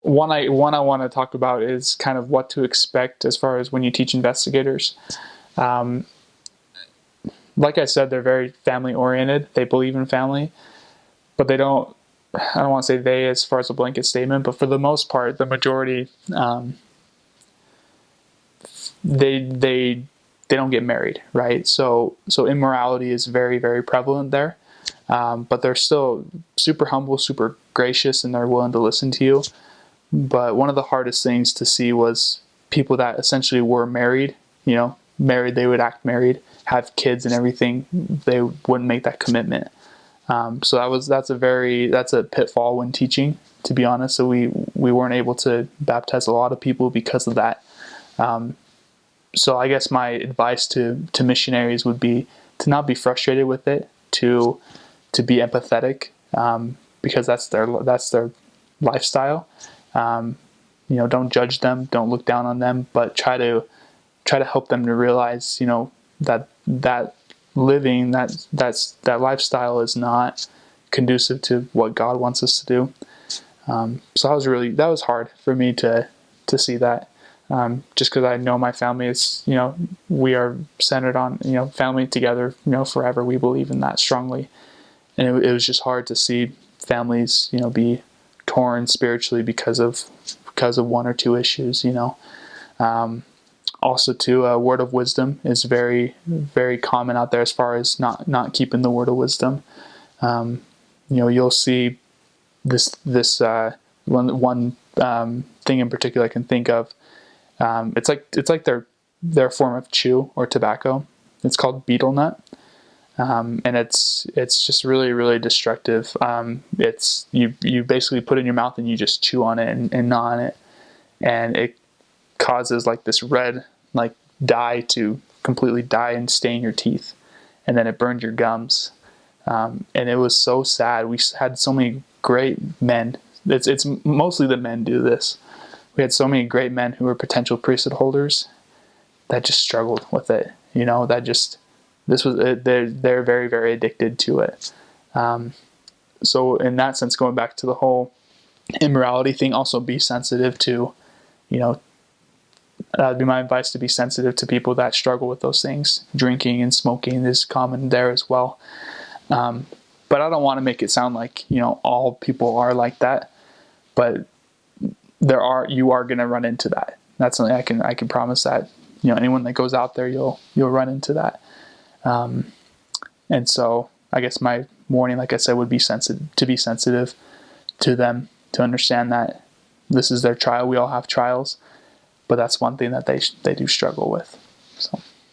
one I want to talk about is kind of what to expect as far as when you teach investigators. Um, like I said, they're very family oriented. They believe in family, but they don't. I don't want to say they as far as a blanket statement, but for the most part, the majority, they they don't get married, right? So immorality is very very prevalent there. But they're still super humble, super gracious, and they're willing to listen to you. But one of the hardest things to see was people that essentially were married, married, they would act married, have kids and everything. They wouldn't make that commitment. So that's a pitfall when teaching, to be honest. So we weren't able to baptize a lot of people because of that. So I guess my advice to missionaries would be to not be frustrated with it, to be empathetic, because that's their lifestyle. Don't judge them, don't look down on them, but try to help them to realize, that living that lifestyle is not conducive to what God wants us to do. So that was hard for me to see that. Just because I know my family is, we are centered on, family together, forever. We believe in that strongly. And it was just hard to see families, be torn spiritually because of one or two issues, Also, too, word of wisdom is very, very common out there as far as not keeping the word of wisdom. You'll see this one thing in particular I can think of. It's like their form of chew or tobacco. It's called betel nut, and it's just really really destructive. It's you basically put it in your mouth and you just chew on it and gnaw on it, and it causes like this red like dye to completely dye and stain your teeth, and then it burned your gums. And it was so sad. We had so many great men. It's mostly the men do this. We had so many great men who were potential priesthood holders that just struggled with it. They're very very addicted to it. So in that sense, going back to the whole immorality thing, also be sensitive to, that'd be my advice, to be sensitive to people that struggle with those things. Drinking and smoking is common there as well. But I don't want to make it sound like, all people are like that, but you are going to run into that. That's something I can promise that, anyone that goes out there, you'll run into that. And so I guess my warning, like I said, would be to be sensitive to them, to understand that this is their trial. We all have trials, but that's one thing that they do struggle with. So.